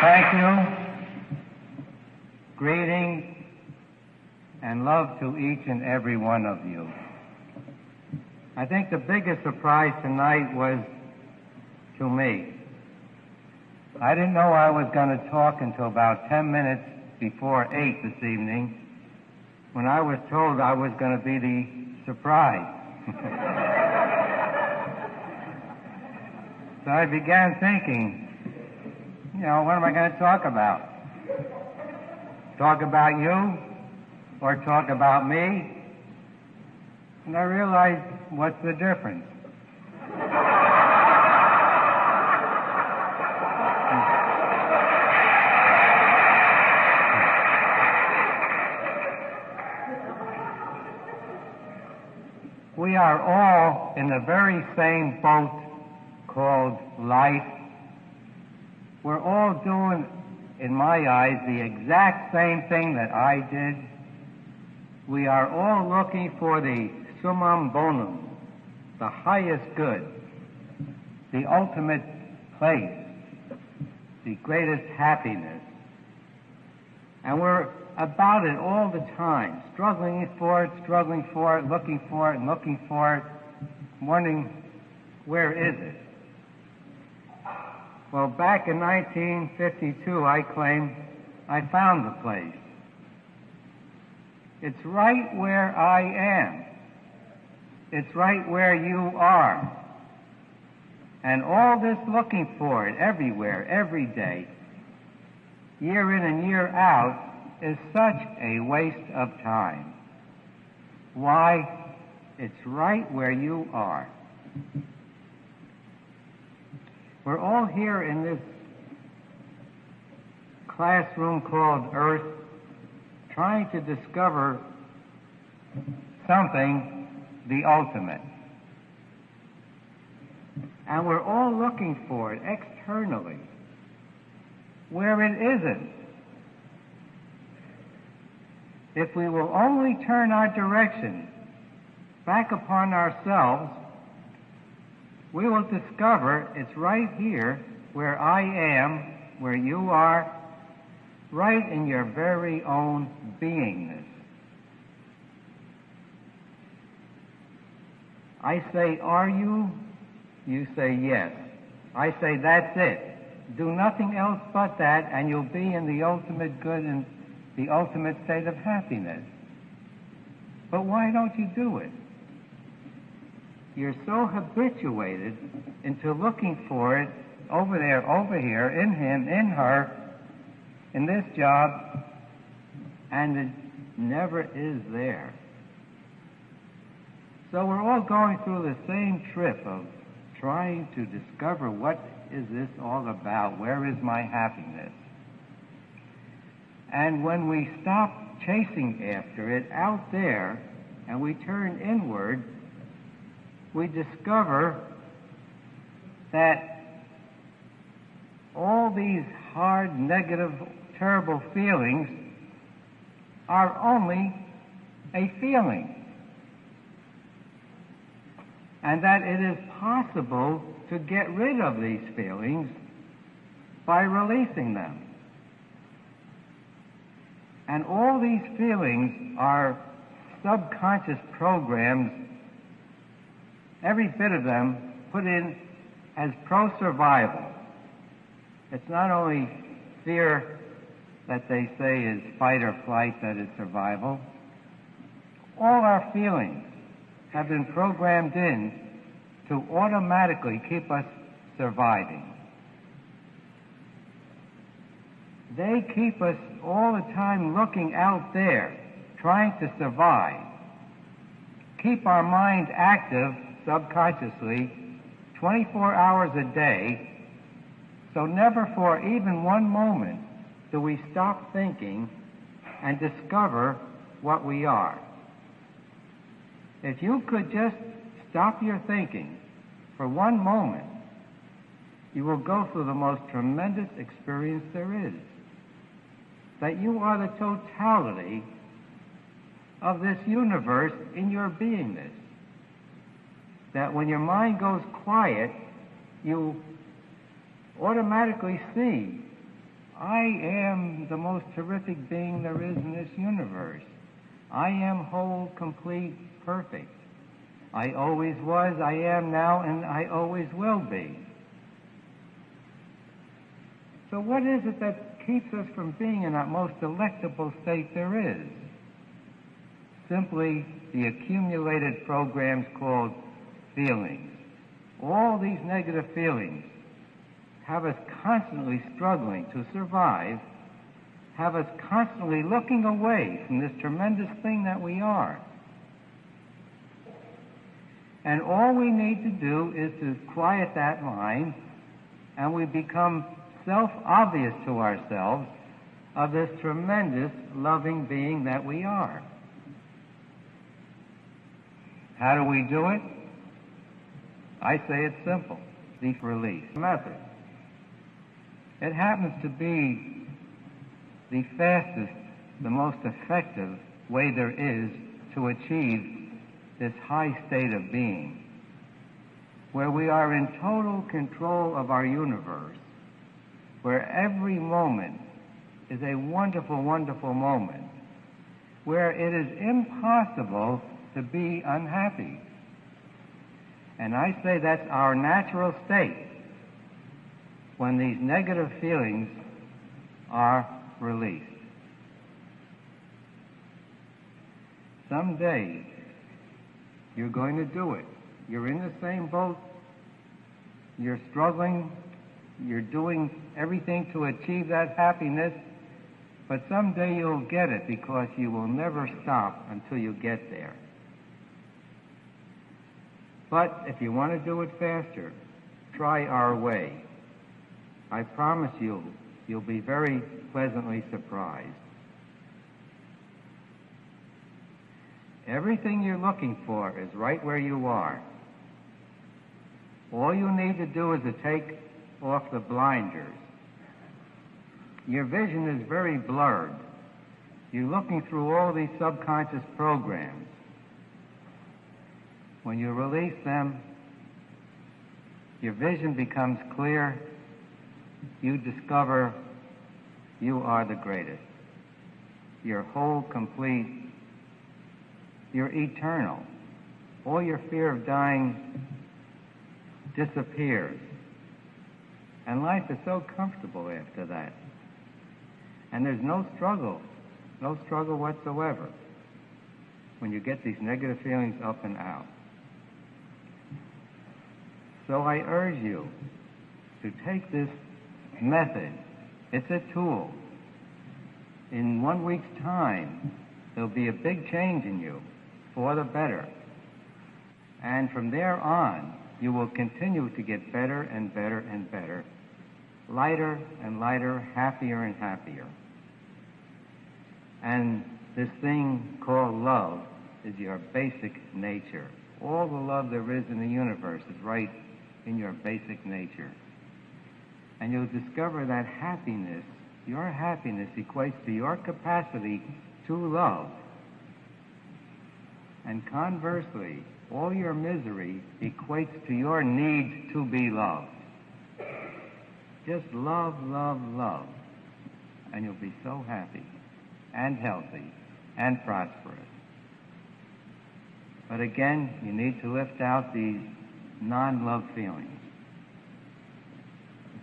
Thank you. Greetings and love to each and every one of you. I think the biggest surprise tonight was to me. I didn't know I was going to talk until about 10 minutes before 8 this evening when I was told I was going to be the surprise. So I began thinking, what am I going to talk about? Talk about you or talk about me? And I realized, what's the difference? We are all in the very same boat called life. We're all doing, in my eyes, the exact same thing that I did. We are all looking for the summum bonum, the highest good, the ultimate place, the greatest happiness. And we're about it all the time, struggling for it, looking for it, wondering, where is it? Well, back in 1952, I claim I found the place. It's right where I am. It's right where you are. And all this looking for it everywhere, every day, year in and year out, is such a waste of time. Why? It's right where you are. We're all here in this classroom called Earth, trying to discover something, the ultimate. And we're all looking for it externally, where it isn't. If we will only turn our direction back upon ourselves, we will discover it's right here where I am, where you are, right in your very own beingness. I say, are you? You say, yes. I say, that's it. Do nothing else but that, and you'll be in the ultimate good and the ultimate state of happiness. But why don't you do it? You're so habituated into looking for it over there, over here, in him, in her, in this job, and it never is there. So we're all going through the same trip of trying to discover what is this all about, where is my happiness? And when we stop chasing after it out there and we turn inward, we discover that all these hard, negative, terrible feelings are only a feeling. And that it is possible to get rid of these feelings by releasing them. And all these feelings are subconscious programs, every bit of them put in as pro-survival. It's not only fear that they say is fight or flight, that is survival. All our feelings have been programmed in to automatically keep us surviving. They keep us all the time looking out there, trying to survive. Keep our mind active subconsciously 24 hours a day, so never for even one moment do we stop thinking and discover what we are. If you could just stop your thinking for one moment, you will go through the most tremendous experience there is. That you are the totality of this universe in your beingness. That when your mind goes quiet, you automatically see I am the most terrific being there is in this universe. I am whole, complete, perfect. I always was, I am now, and I always will be. So what is it that keeps us from being in that most delectable state there is? Simply the accumulated programs called feelings. All these negative feelings have us constantly struggling to survive, have us constantly looking away from this tremendous thing that we are. And all we need to do is to quiet that mind, and we become self-obvious to ourselves of this tremendous loving being that we are. How do we do it? I say it's simple. The release method. It happens to be the fastest, the most effective way there is to achieve this high state of being, where we are in total control of our universe, where every moment is a wonderful, wonderful moment, where it is impossible to be unhappy. And I say that's our natural state when these negative feelings are released. Someday, you're going to do it. You're in the same boat. You're struggling. You're doing everything to achieve that happiness. But someday you'll get it, because you will never stop until you get there. But if you want to do it faster, try our way. I promise you'll be very pleasantly surprised. Everything you're looking for is right where you are. All you need to do is to take off the blinders. Your vision is very blurred. You're looking through all these subconscious programs. When you release them, your vision becomes clear. You discover you are the greatest. You're whole, complete. You're eternal. All your fear of dying disappears. And life is so comfortable after that. And there's no struggle whatsoever when you get these negative feelings up and out. So I urge you to take this method. It's a tool. In 1 week's time, there'll be a big change in you for the better. And from there on, you will continue to get better and better and better, lighter and lighter, happier and happier. And this thing called love is your basic nature. All the love there is in the universe is right in your basic nature. And you'll discover that happiness, your happiness, equates to your capacity to love. And conversely, all your misery equates to your need to be loved. Just love, love, love, and you'll be so happy and healthy and prosperous. But again, you need to lift out these non-love feelings.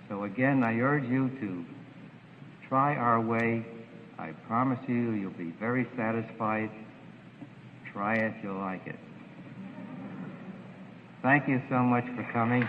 So again, I urge you to try our way. I promise you'll be very satisfied. Try it, you'll like it. Thank you so much for coming.